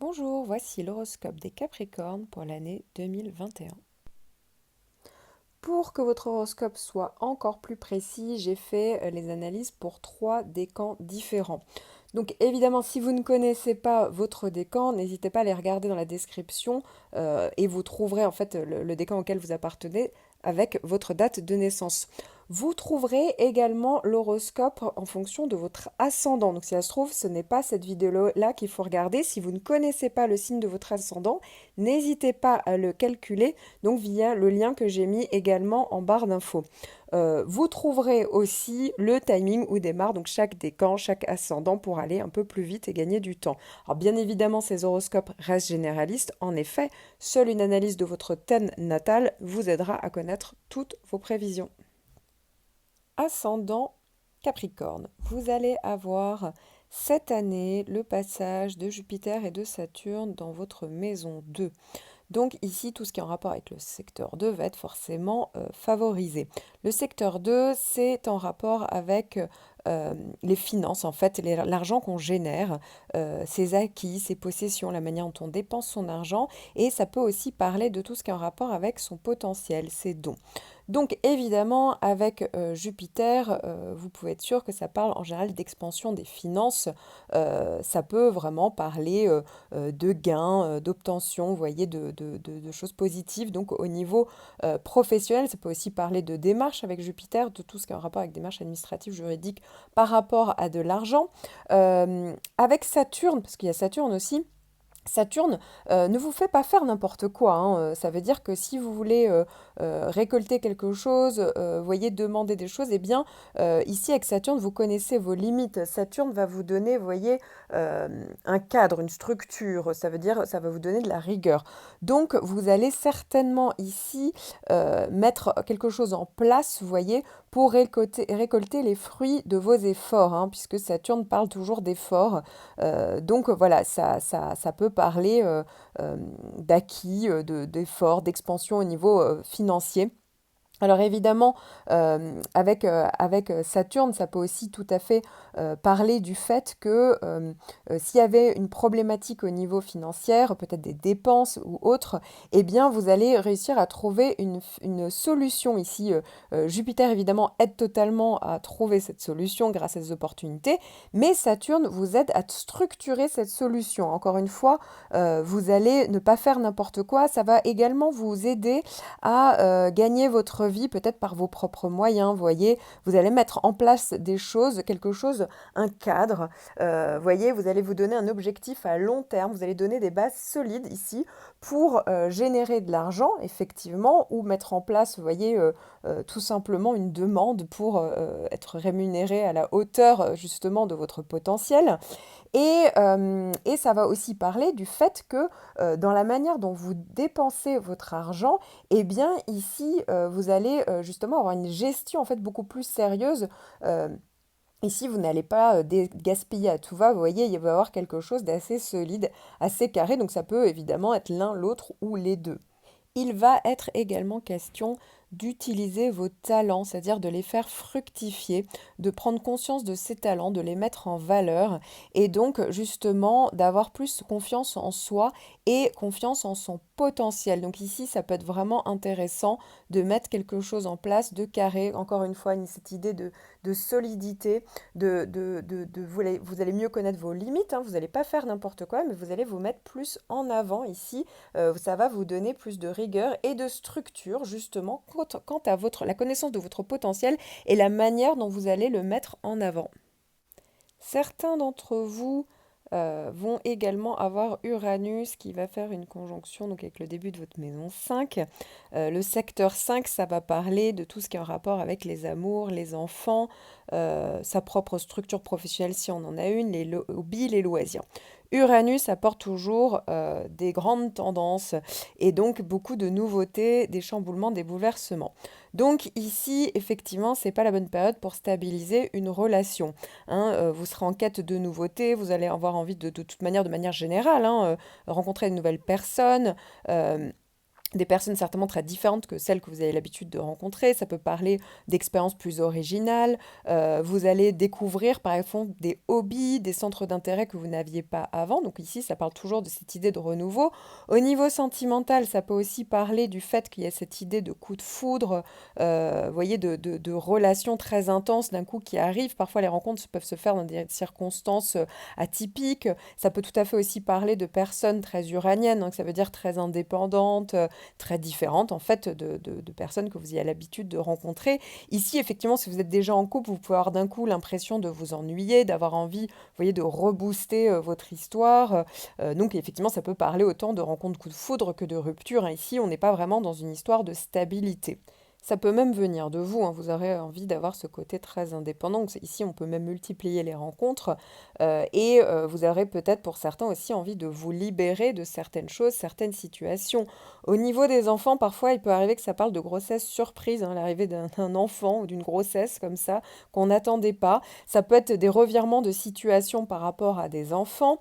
Bonjour, voici l'horoscope des Capricornes pour l'année 2021. Pour que votre horoscope soit encore plus précis, j'ai fait les analyses pour 3 décans différents. Donc évidemment, si vous ne connaissez pas votre décan, n'hésitez pas à les regarder dans la description et vous trouverez en fait le décan auquel vous appartenez avec votre date de naissance. Vous trouverez également l'horoscope en fonction de votre ascendant. Donc si ça se trouve, ce n'est pas cette vidéo-là qu'il faut regarder. Si vous ne connaissez pas le signe de votre ascendant, n'hésitez pas à le calculer donc via le lien que j'ai mis également en barre d'infos. Vous trouverez aussi le timing où démarre donc chaque décan, chaque ascendant pour aller un peu plus vite et gagner du temps. Alors bien évidemment, ces horoscopes restent généralistes. En effet, seule une analyse de votre thème natal vous aidera à connaître toutes vos prévisions. Ascendant Capricorne, vous allez avoir cette année le passage de Jupiter et de Saturne dans votre maison 2. Donc ici, tout ce qui est en rapport avec le secteur 2 va être forcément favorisé. Le secteur 2, c'est en rapport avec les finances, en fait, l'argent qu'on génère, ses acquis, ses possessions, la manière dont on dépense son argent. Et ça peut aussi parler de tout ce qui est en rapport avec son potentiel, ses dons. Donc évidemment, avec Jupiter, vous pouvez être sûr que ça parle en général d'expansion des finances. Ça peut vraiment parler de gains, d'obtention, vous voyez, de choses positives. Donc au niveau professionnel, ça peut aussi parler de démarches avec Jupiter, de tout ce qui est en rapport avec démarches administratives, juridiques par rapport à de l'argent. Avec Saturne, parce qu'il y a Saturne aussi. Saturne ne vous fait pas faire n'importe quoi, hein. Ça veut dire que si vous voulez récolter quelque chose, voyez, demander des choses, eh bien, ici avec Saturne, vous connaissez vos limites. Saturne va vous donner, vous voyez, un cadre, une structure. Ça veut dire, ça va vous donner de la rigueur. Donc, vous allez certainement ici mettre quelque chose en place, vous voyez, pour récolter les fruits de vos efforts, hein, puisque Saturne parle toujours d'efforts. Donc voilà, ça peut parler d'acquis, d'efforts, d'expansion au niveau financier. Alors évidemment, avec Saturne, ça peut aussi tout à fait parler du fait que s'il y avait une problématique au niveau financier, peut-être des dépenses ou autres, eh bien vous allez réussir à trouver une solution ici. Jupiter évidemment aide totalement à trouver cette solution grâce à ces opportunités, mais Saturne vous aide à structurer cette solution. Encore une fois, vous allez ne pas faire n'importe quoi, ça va également vous aider à gagner votre vie peut-être par vos propres moyens, vous voyez, vous allez mettre en place des choses, quelque chose, un cadre, voyez, vous allez vous donner un objectif à long terme, vous allez donner des bases solides ici pour générer de l'argent, effectivement, ou mettre en place, vous voyez, tout simplement une demande pour être rémunéré à la hauteur justement de votre potentiel. Et ça va aussi parler du fait que dans la manière dont vous dépensez votre argent, eh bien ici, vous allez justement avoir une gestion en fait beaucoup plus sérieuse. Euh, Ici, vous n'allez pas gaspiller à tout va, vous voyez, il va y avoir quelque chose d'assez solide, assez carré, donc ça peut évidemment être l'un, l'autre ou les deux. Il va être également question d'utiliser vos talents, c'est-à-dire de les faire fructifier, de prendre conscience de ces talents, de les mettre en valeur et donc justement d'avoir plus confiance en soi et confiance en son potentiel. Donc ici, ça peut être vraiment intéressant de mettre quelque chose en place, de carré, encore une fois, cette idée de solidité, vous allez mieux connaître vos limites, hein, vous n'allez pas faire n'importe quoi, mais vous allez vous mettre plus en avant ici. Ça va vous donner plus de rigueur et de structure justement quant à la connaissance de votre potentiel et la manière dont vous allez le mettre en avant. Certains d'entre vous vont également avoir Uranus qui va faire une conjonction donc avec le début de votre maison 5. Le secteur 5, ça va parler de tout ce qui est en rapport avec les amours, les enfants, sa propre structure professionnelle si on en a une, les hobbies, les loisirs. Uranus apporte toujours des grandes tendances et donc beaucoup de nouveautés, des chamboulements, des bouleversements. Donc ici, effectivement, c'est pas la bonne période pour stabiliser une relation, hein. Vous serez en quête de nouveautés, vous allez avoir envie de toute manière, de manière générale, hein, rencontrer de nouvelles personnes. des personnes certainement très différentes que celles que vous avez l'habitude de rencontrer. Ça peut parler d'expériences plus originales. Vous allez découvrir, par exemple, des hobbies, des centres d'intérêt que vous n'aviez pas avant. Donc ici, ça parle toujours de cette idée de renouveau. Au niveau sentimental, ça peut aussi parler du fait qu'il y a cette idée de coup de foudre, vous voyez, de relations très intenses d'un coup qui arrivent. Parfois, les rencontres peuvent se faire dans des circonstances atypiques. Ça peut tout à fait aussi parler de personnes très uraniennes, donc ça veut dire très indépendantes, très différentes en fait de personnes que vous ayez l'habitude de rencontrer. Ici, effectivement, si vous êtes déjà en couple, vous pouvez avoir d'un coup l'impression de vous ennuyer, d'avoir envie, vous voyez, de rebooster votre histoire. Donc, effectivement, ça peut parler autant de rencontres coup de foudre que de rupture, hein. Ici, on n'est pas vraiment dans une histoire de stabilité. Ça peut même venir de vous, hein. Vous aurez envie d'avoir ce côté très indépendant. Donc, ici, on peut même multiplier les rencontres et vous aurez peut-être pour certains aussi envie de vous libérer de certaines choses, certaines situations. Au niveau des enfants, parfois, il peut arriver que ça parle de grossesse surprise, hein, l'arrivée d'un enfant ou d'une grossesse comme ça qu'on n'attendait pas. Ça peut être des revirements de situation par rapport à des enfants,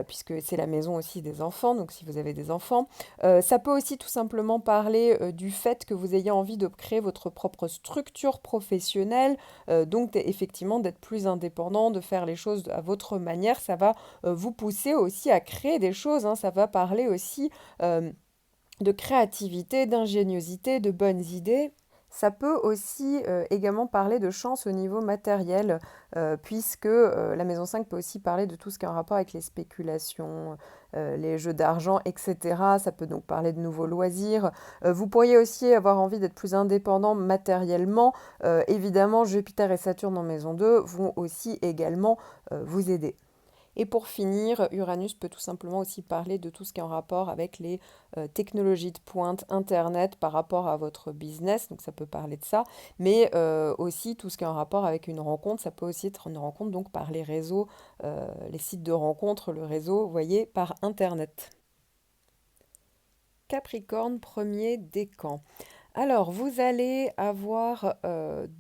puisque c'est la maison aussi des enfants, donc si vous avez des enfants. Ça peut aussi tout simplement parler du fait que vous ayez envie de créer votre propre structure professionnelle, donc effectivement d'être plus indépendant, de faire les choses à votre manière. Ça va vous pousser aussi à créer des choses, hein. Ça va parler aussi de créativité, d'ingéniosité, de bonnes idées. Ça peut aussi également parler de chance au niveau matériel, puisque la maison 5 peut aussi parler de tout ce qui a un rapport avec les spéculations, les jeux d'argent, etc. Ça peut donc parler de nouveaux loisirs. Vous pourriez aussi avoir envie d'être plus indépendant matériellement. Évidemment, Jupiter et Saturne en maison 2 vont aussi également vous aider. Et pour finir, Uranus peut tout simplement aussi parler de tout ce qui est en rapport avec les technologies de pointe, Internet par rapport à votre business, donc ça peut parler de ça, mais aussi tout ce qui est en rapport avec une rencontre, ça peut aussi être une rencontre donc par les réseaux, les sites de rencontres, le réseau, vous voyez, par Internet. Capricorne, premier décan. Alors, vous allez avoir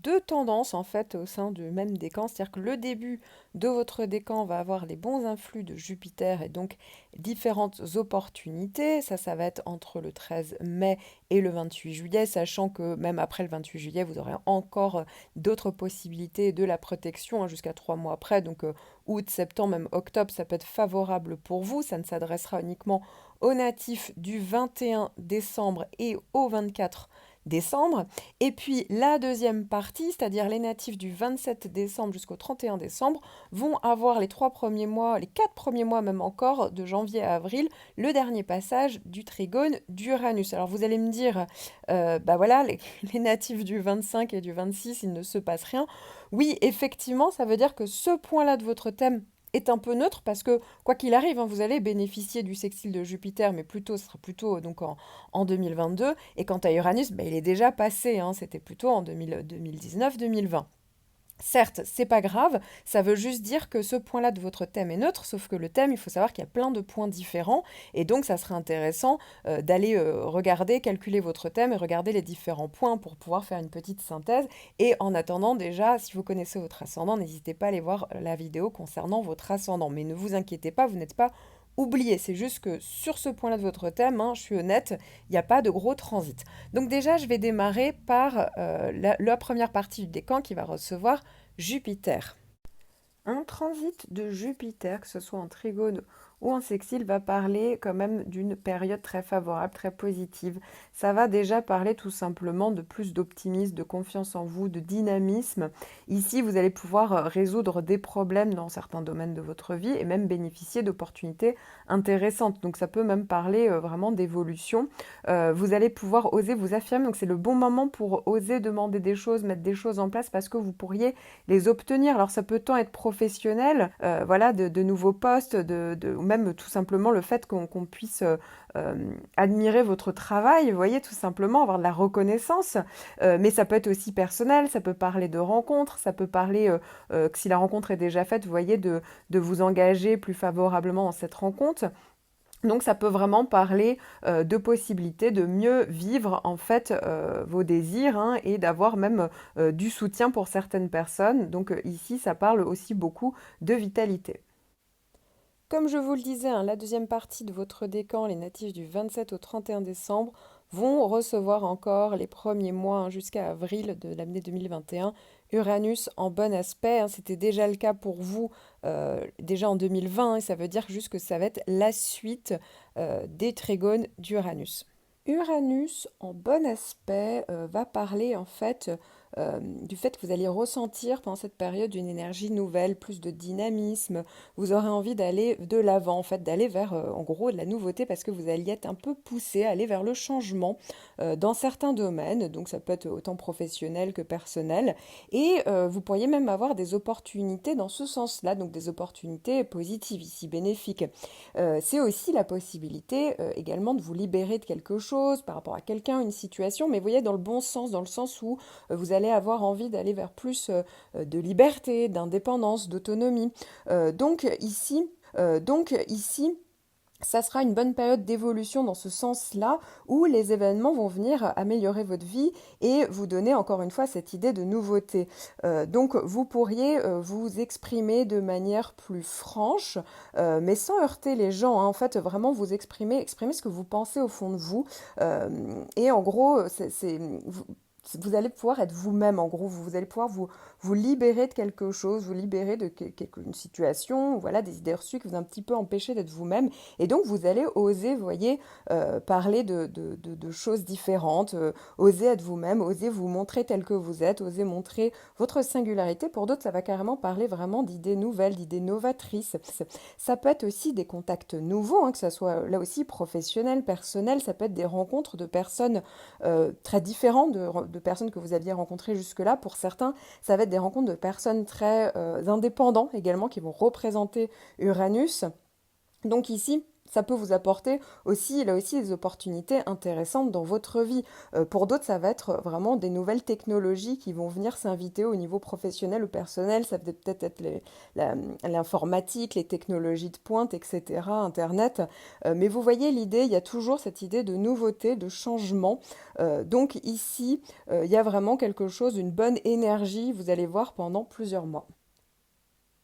deux tendances en fait au sein du même décan, c'est-à-dire que le début de votre décan va avoir les bons influx de Jupiter et donc différentes opportunités. Ça va être entre le 13 mai et le 28 juillet, sachant que même après le 28 juillet, vous aurez encore d'autres possibilités de la protection hein, jusqu'à 3 mois après. Donc, août, septembre, même octobre, ça peut être favorable pour vous. Ça ne s'adressera uniquement aux natifs du 21 décembre et au 24 décembre. Et puis la deuxième partie, c'est-à-dire les natifs du 27 décembre jusqu'au 31 décembre, vont avoir les 3 premiers mois, les 4 premiers mois même encore, de janvier à avril, le dernier passage du trigone d'Uranus. Alors vous allez me dire, bah voilà, les natifs du 25 et du 26, il ne se passe rien. Oui, effectivement, ça veut dire que ce point-là de votre thème est un peu neutre parce que quoi qu'il arrive, hein, vous allez bénéficier du sextile de Jupiter, mais plutôt, ce sera plutôt donc en 2022. Et quant à Uranus, bah, il est déjà passé, hein, c'était plutôt en 2019-2020. Certes, c'est pas grave, ça veut juste dire que ce point-là de votre thème est neutre, sauf que le thème, il faut savoir qu'il y a plein de points différents, et donc ça serait intéressant d'aller regarder, calculer votre thème et regarder les différents points pour pouvoir faire une petite synthèse. Et en attendant, déjà, si vous connaissez votre ascendant, n'hésitez pas à aller voir la vidéo concernant votre ascendant. Mais ne vous inquiétez pas, vous n'êtes pas oublié. C'est juste que sur ce point-là de votre thème, hein, je suis honnête, il n'y a pas de gros transit. Donc déjà, je vais démarrer par la première partie du décan qui va recevoir Jupiter. Un transit de Jupiter, que ce soit en trigone ou en sextile, va parler quand même d'une période très favorable, très positive. Ça va déjà parler tout simplement de plus d'optimisme, de confiance en vous, de dynamisme. Ici, vous allez pouvoir résoudre des problèmes dans certains domaines de votre vie et même bénéficier d'opportunités intéressantes. Donc ça peut même parler vraiment d'évolution. Vous allez pouvoir oser vous affirmer. Donc c'est le bon moment pour oser demander des choses, mettre des choses en place parce que vous pourriez les obtenir. Alors ça peut tant être professionnel, voilà, de nouveaux postes, ou même tout simplement le fait qu'on puisse admirer votre travail, vous voyez, tout simplement, avoir de la reconnaissance. Mais ça peut être aussi personnel, ça peut parler de rencontres, ça peut parler que si la rencontre est déjà faite, vous voyez, de vous engager plus favorablement dans cette rencontre. Donc ça peut vraiment parler de possibilités de mieux vivre en fait vos désirs hein, et d'avoir même du soutien pour certaines personnes. Donc ici ça parle aussi beaucoup de vitalité. Comme je vous le disais, hein, la deuxième partie de votre décan, les natifs du 27 au 31 décembre, vont recevoir encore les premiers mois jusqu'à avril de l'année 2021 Uranus en bon aspect, hein. C'était déjà le cas pour vous déjà en 2020, et ça veut dire juste que ça va être la suite des trigones d'Uranus. Uranus en bon aspect va parler en fait du fait que vous allez ressentir pendant cette période une énergie nouvelle, plus de dynamisme. Vous aurez envie d'aller de l'avant, en fait, d'aller vers en gros de la nouveauté parce que vous alliez être un peu poussé à aller vers le changement dans certains domaines. Donc ça peut être autant professionnel que personnel. Et vous pourriez même avoir des opportunités dans ce sens-là, donc des opportunités positives ici, bénéfiques. C'est aussi la possibilité également de vous libérer de quelque chose par rapport à quelqu'un, une situation, mais vous voyez dans le bon sens, dans le sens où vous allez avoir envie d'aller vers plus de liberté, d'indépendance, d'autonomie. Donc ici, ça sera une bonne période d'évolution dans ce sens-là, où les événements vont venir améliorer votre vie et vous donner encore une fois cette idée de nouveauté. Donc vous pourriez vous exprimer de manière plus franche, mais sans heurter les gens, hein. En fait, vraiment vous exprimer ce que vous pensez au fond de vous. Et en gros, vous allez pouvoir être vous-même, en gros, vous allez pouvoir vous libérer de quelque chose, vous libérer de une situation, voilà, des idées reçues qui vous ont un petit peu empêché d'être vous-même. Et donc, vous allez oser, vous voyez, parler de choses différentes, oser être vous-même, oser vous montrer tel que vous êtes, oser montrer votre singularité. Pour d'autres, ça va carrément parler vraiment d'idées nouvelles, d'idées novatrices. Ça peut être aussi des contacts nouveaux, hein, que ce soit là aussi professionnel, personnel, ça peut être des rencontres de personnes très différentes de personnes que vous aviez rencontrées jusque-là. Pour certains, ça va être des rencontres de personnes très indépendantes également qui vont représenter Uranus. Donc ici, ça peut vous apporter aussi, là aussi, des opportunités intéressantes dans votre vie. Pour d'autres, ça va être vraiment des nouvelles technologies qui vont venir s'inviter au niveau professionnel ou personnel. Ça peut peut-être être l'informatique, les technologies de pointe, etc., Internet. Mais vous voyez l'idée, il y a toujours cette idée de nouveauté, de changement. Donc ici, il y a vraiment quelque chose, une bonne énergie, vous allez voir, pendant plusieurs mois.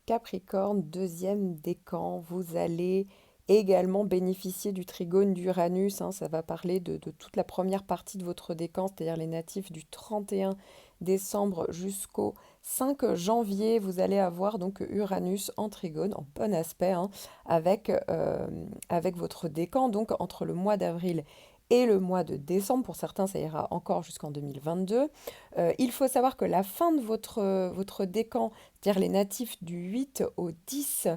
Capricorne, deuxième décan, vous allez également bénéficier du trigone d'Uranus, hein. Ça va parler de toute la première partie de votre décan, c'est-à-dire les natifs du 31 décembre jusqu'au 5 janvier. Vous allez avoir donc Uranus en trigone, en bon aspect, hein, avec votre décan, donc entre le mois d'avril et le mois de décembre. Pour certains, ça ira encore jusqu'en 2022. Il faut savoir que la fin de votre décan, c'est-à-dire les natifs du 8 au 10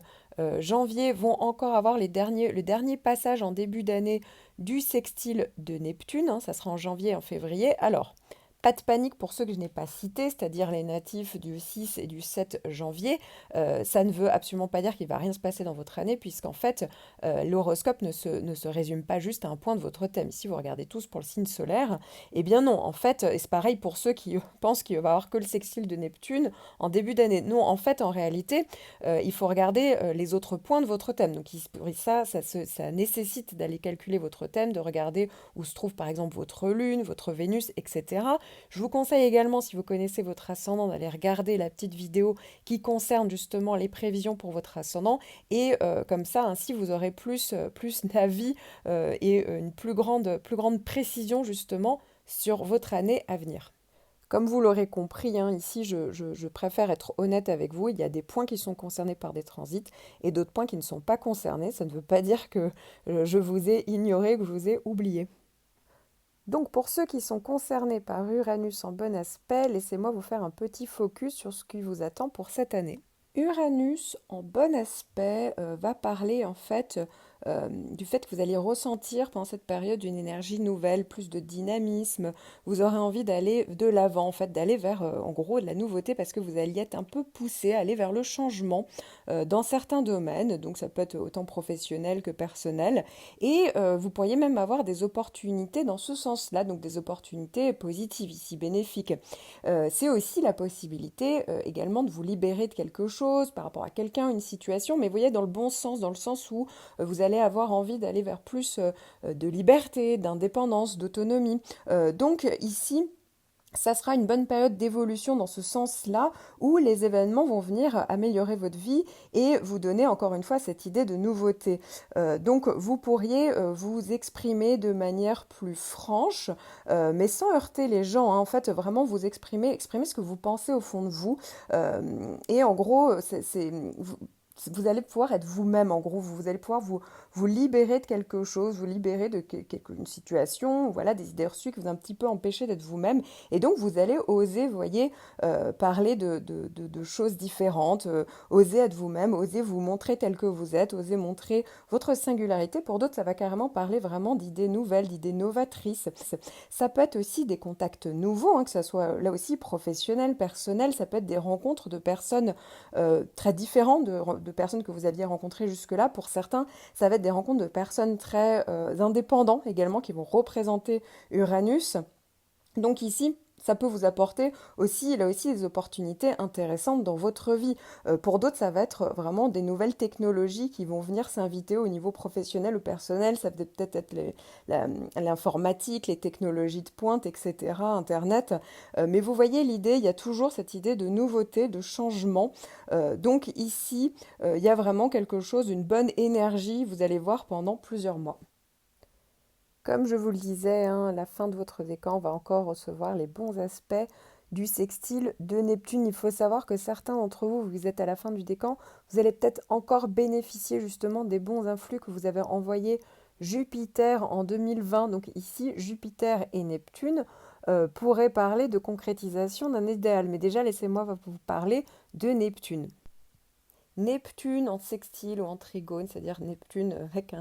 janvier, vont encore avoir le dernier passage en début d'année du sextile de Neptune, hein. Ça sera en janvier et en février. Alors, pas de panique pour ceux que je n'ai pas cités, c'est-à-dire les natifs du 6 et du 7 janvier. Ça ne veut absolument pas dire qu'il ne va rien se passer dans votre année, puisqu'en fait, l'horoscope ne se résume pas juste à un point de votre thème. Ici, vous regardez tous pour le signe solaire. Eh bien non, en fait, et c'est pareil pour ceux qui pensent qu'il va y avoir que le sextile de Neptune en début d'année. Non, en fait, en réalité, il faut regarder les autres points de votre thème. Donc ça nécessite d'aller calculer votre thème, de regarder où se trouve par exemple votre lune, votre Vénus, etc. Je vous conseille également, si vous connaissez votre ascendant, d'aller regarder la petite vidéo qui concerne justement les prévisions pour votre ascendant. Et comme ça, ainsi, vous aurez plus d'avis et une plus grande précision justement sur votre année à venir. Comme vous l'aurez compris, hein, ici, je préfère être honnête avec vous. Il y a des points qui sont concernés par des transits et d'autres points qui ne sont pas concernés. Ça ne veut pas dire que je vous ai ignoré, que je vous ai oublié. Donc pour ceux qui sont concernés par Uranus en bon aspect, laissez-moi vous faire un petit focus sur ce qui vous attend pour cette année. Uranus en bon aspect va parler en fait du fait que vous allez ressentir pendant cette période une énergie nouvelle, plus de dynamisme. Vous aurez envie d'aller de l'avant, en fait, d'aller vers en gros de la nouveauté parce que vous alliez être un peu poussé à aller vers le changement dans certains domaines. Donc ça peut être autant professionnel que personnel. Et vous pourriez même avoir des opportunités dans ce sens-là, donc des opportunités positives ici, bénéfiques. C'est aussi la possibilité également de vous libérer de quelque chose par rapport à quelqu'un, une situation, mais vous voyez dans le bon sens, dans le sens où vous allez avoir envie d'aller vers plus de liberté, d'indépendance, d'autonomie. Donc ici, ça sera une bonne période d'évolution dans ce sens-là, où les événements vont venir améliorer votre vie et vous donner encore une fois cette idée de nouveauté. Donc vous pourriez vous exprimer de manière plus franche, mais sans heurter les gens, hein. En fait, vraiment vous exprimer ce que vous pensez au fond de vous. Et en gros, vous allez pouvoir être vous-même, en gros, vous allez pouvoir vous libérer de quelque chose, vous libérer de une situation, voilà, des idées reçues qui vous ont un petit peu empêché d'être vous-même. Et donc, vous allez oser, vous voyez, parler de choses différentes, oser être vous-même, oser vous montrer tel que vous êtes, oser montrer votre singularité. Pour d'autres, ça va carrément parler vraiment d'idées nouvelles, d'idées novatrices. Ça peut être aussi des contacts nouveaux, hein, que ce soit là aussi professionnel, personnel, ça peut être des rencontres de personnes très différentes de personnes que vous aviez rencontrées jusque-là. Pour certains, ça va être des rencontres de personnes très indépendantes également qui vont représenter Uranus. Donc ici, ça peut vous apporter aussi, là aussi, des opportunités intéressantes dans votre vie. Pour d'autres, ça va être vraiment des nouvelles technologies qui vont venir s'inviter au niveau professionnel ou personnel. Ça peut peut-être être l'informatique, les technologies de pointe, etc., Internet. Mais vous voyez l'idée, il y a toujours cette idée de nouveauté, de changement. Donc ici, il y a vraiment quelque chose, une bonne énergie, vous allez voir, pendant plusieurs mois. Comme je vous le disais, hein, la fin de votre décan va encore recevoir les bons aspects du sextile de Neptune. Il faut savoir que certains d'entre vous, vous êtes à la fin du décan, vous allez peut-être encore bénéficier justement des bons influx que vous avez envoyés Jupiter en 2020. Donc ici, Jupiter et Neptune pourraient parler de concrétisation d'un idéal. Mais déjà, laissez-moi vous parler de Neptune. Neptune en sextile ou en trigone, c'est-à-dire Neptune avec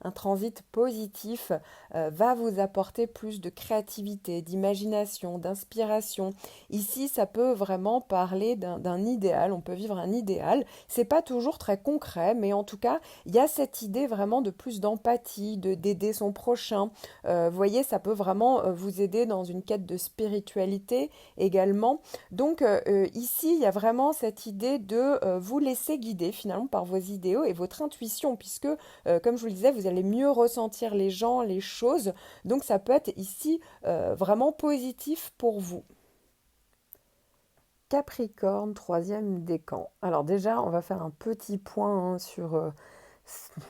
un transit positif, va vous apporter plus de créativité, d'imagination, d'inspiration. Ici, ça peut vraiment parler d'un idéal, on peut vivre un idéal. C'est pas toujours très concret, mais en tout cas, il y a cette idée vraiment de plus d'empathie, d'aider son prochain. Vous voyez, ça peut vraiment vous aider dans une quête de spiritualité également. Donc ici, il y a vraiment cette idée de vous laisser guider finalement par vos idéaux et votre intuition, puisque, comme je vous le disais, vous allez mieux ressentir les gens, les choses. Donc ça peut être ici vraiment positif pour vous. Capricorne, troisième décan. Alors déjà, on va faire un petit point hein, sur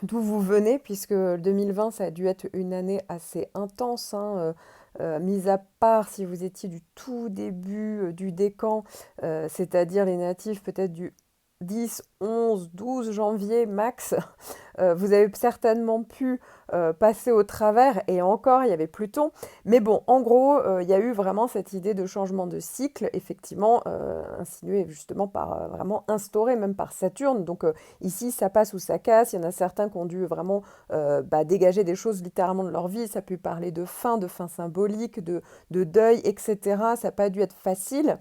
d'où vous venez, puisque 2020, ça a dû être une année assez intense, hein, mis à part si vous étiez du tout début du décan, c'est-à-dire les natifs peut-être du 10, 11, 12 janvier max, vous avez certainement pu passer au travers, et encore, il y avait Pluton. Mais bon, en gros, il y a eu vraiment cette idée de changement de cycle, effectivement, insinuée justement par, vraiment instaurée même par Saturne. Donc ici, ça passe ou ça casse. Il y en a certains qui ont dû vraiment dégager des choses littéralement de leur vie. Ça a pu parler de fin symbolique, de deuil, etc. Ça n'a pas dû être facile.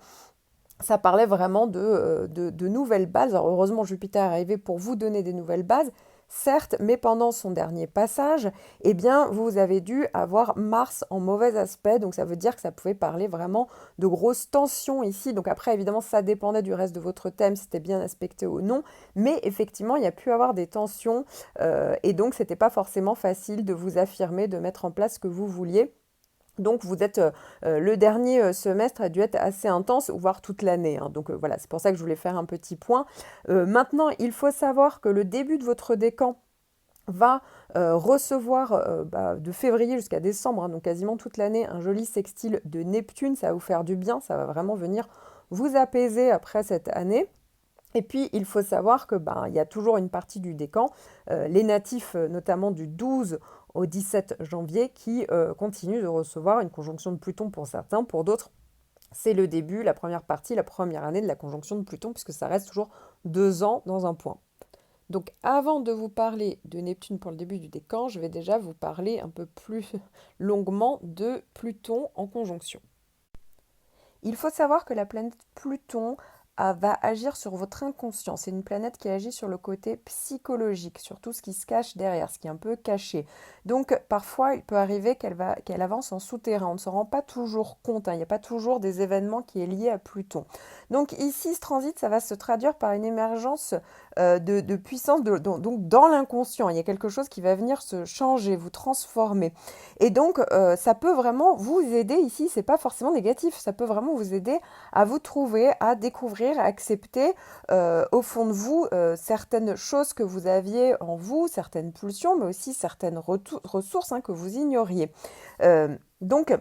Ça parlait vraiment de nouvelles bases. Alors heureusement, Jupiter est arrivé pour vous donner des nouvelles bases, certes, mais pendant son dernier passage, eh bien, vous avez dû avoir Mars en mauvais aspect, donc ça veut dire que ça pouvait parler vraiment de grosses tensions ici. Donc après, évidemment, ça dépendait du reste de votre thème, si c'était bien aspecté ou non, mais effectivement, il y a pu avoir des tensions, et donc c'était pas forcément facile de vous affirmer, de mettre en place ce que vous vouliez. Donc vous êtes le dernier semestre a dû être assez intense, voire toute l'année, hein. Donc voilà, c'est pour ça que je voulais faire un petit point. Maintenant, il faut savoir que le début de votre décan va recevoir de février jusqu'à décembre, hein, donc quasiment toute l'année, un joli sextile de Neptune. Ça va vous faire du bien, ça va vraiment venir vous apaiser après cette année. Et puis, il faut savoir que il y a toujours une partie du décan, les natifs notamment du 12 au 17 janvier, qui continuent de recevoir une conjonction de Pluton pour certains. Pour d'autres, c'est le début, la première partie, la première année de la conjonction de Pluton, puisque ça reste toujours 2 ans dans un point. Donc, avant de vous parler de Neptune pour le début du décan, je vais déjà vous parler un peu plus longuement de Pluton en conjonction. Il faut savoir que la planète Pluton va agir sur votre inconscient. C'est une planète qui agit sur le côté psychologique, sur tout ce qui se cache derrière, ce qui est un peu caché. Donc parfois, il peut arriver qu'elle avance en souterrain. On ne se rend pas toujours compte, hein. Il n'y a pas toujours des événements qui est liés à Pluton. Donc ici, ce transit, ça va se traduire par une émergence de puissance donc dans l'inconscient. Il y a quelque chose qui va venir se changer, vous transformer. Et donc, ça peut vraiment vous aider ici, c'est pas forcément négatif, ça peut vraiment vous aider à vous trouver, à découvrir, à accepter au fond de vous certaines choses que vous aviez en vous, certaines pulsions, mais aussi certaines ressources hein, que vous ignoriez. Donc,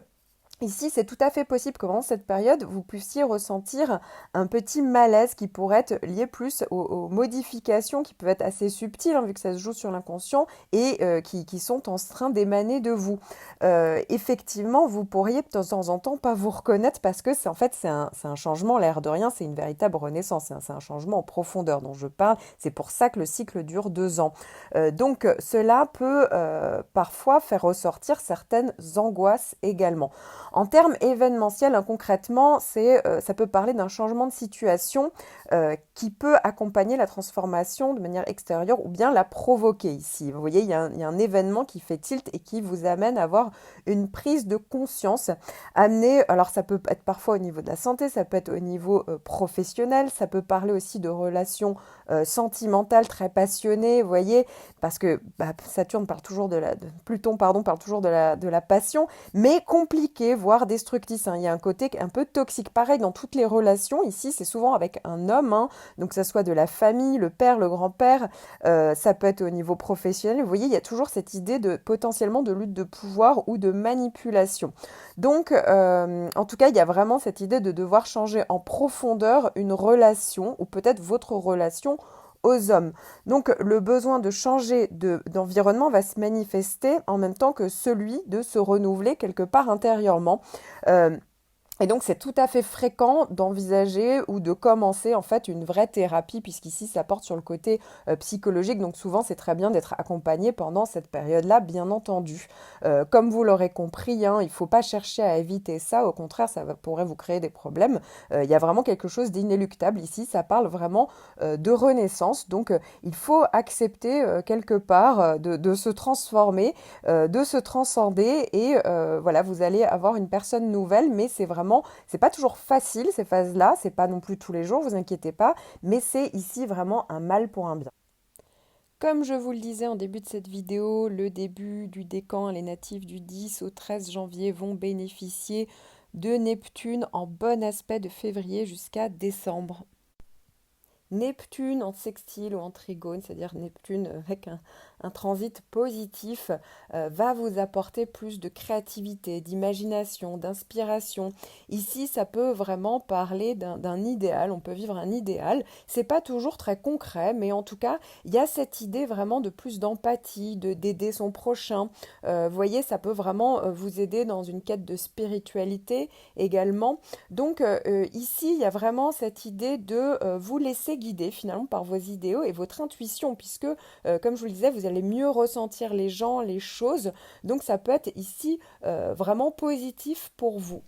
ici, c'est tout à fait possible que pendant cette période, vous puissiez ressentir un petit malaise qui pourrait être lié plus aux modifications qui peuvent être assez subtiles, hein, vu que ça se joue sur l'inconscient, et qui sont en train d'émaner de vous. Effectivement, vous pourriez de temps en temps pas vous reconnaître parce que c'est un changement, l'air de rien, c'est une véritable renaissance, hein, c'est un changement en profondeur dont je parle. C'est pour ça que le cycle dure 2 ans. Donc, cela peut parfois faire ressortir certaines angoisses également. En termes événementiels, hein, concrètement, ça peut parler d'un changement de situation qui peut accompagner la transformation de manière extérieure ou bien la provoquer ici. Vous voyez, il y a un événement qui fait tilt et qui vous amène à avoir une prise de conscience. Alors ça peut être parfois au niveau de la santé, ça peut être au niveau professionnel, ça peut parler aussi de relations sentimentales très passionnées, vous voyez, parce que Saturne parle toujours Pluton pardon, parle toujours de la passion, mais compliqué, voire destructrice, hein. Il y a un côté un peu toxique. Pareil, dans toutes les relations, ici, c'est souvent avec un homme, hein, donc que ça soit de la famille, le père, le grand-père, ça peut être au niveau professionnel. Vous voyez, il y a toujours cette idée de potentiellement de lutte de pouvoir ou de manipulation. Donc, en tout cas, il y a vraiment cette idée de devoir changer en profondeur une relation, ou peut-être votre relation aux hommes. Donc le besoin de changer d'environnement va se manifester en même temps que celui de se renouveler quelque part intérieurement. Et donc, c'est tout à fait fréquent d'envisager ou de commencer en fait une vraie thérapie, puisqu'ici, ça porte sur le côté psychologique. Donc, souvent, c'est très bien d'être accompagné pendant cette période-là, bien entendu. Comme vous l'aurez compris, hein, il ne faut pas chercher à éviter ça. Au contraire, pourrait vous créer des problèmes. Il y a vraiment quelque chose d'inéluctable ici. Ça parle vraiment de renaissance. Donc, il faut accepter quelque part de se transformer, de se transcender. Et voilà, vous allez avoir une personne nouvelle, mais c'est pas toujours facile ces phases-là, c'est pas non plus tous les jours, vous inquiétez pas, mais c'est ici vraiment un mal pour un bien. Comme je vous le disais en début de cette vidéo, le début du décan, les natifs du 10 au 13 janvier vont bénéficier de Neptune en bon aspect de février jusqu'à décembre. Neptune en sextile ou en trigone, c'est-à-dire Neptune avec un transit positif, va vous apporter plus de créativité, d'imagination, d'inspiration. Ici, ça peut vraiment parler d'un idéal, on peut vivre un idéal. C'est pas toujours très concret, mais en tout cas, il y a cette idée vraiment de plus d'empathie, d'aider son prochain. Vous voyez, ça peut vraiment vous aider dans une quête de spiritualité également. Donc ici, il y a vraiment cette idée de vous laisser guider finalement par vos idéaux et votre intuition, puisque, comme je vous le disais, vous allez mieux ressentir les gens, les choses. Donc ça peut être ici vraiment positif pour vous.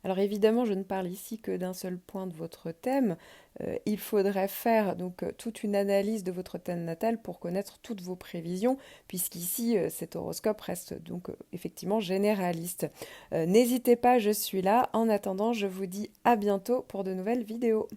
Alors évidemment, je ne parle ici que d'un seul point de votre thème. Il faudrait faire donc toute une analyse de votre thème natal pour connaître toutes vos prévisions, puisqu'ici cet horoscope reste donc effectivement généraliste. N'hésitez pas, je suis là. En attendant, je vous dis à bientôt pour de nouvelles vidéos.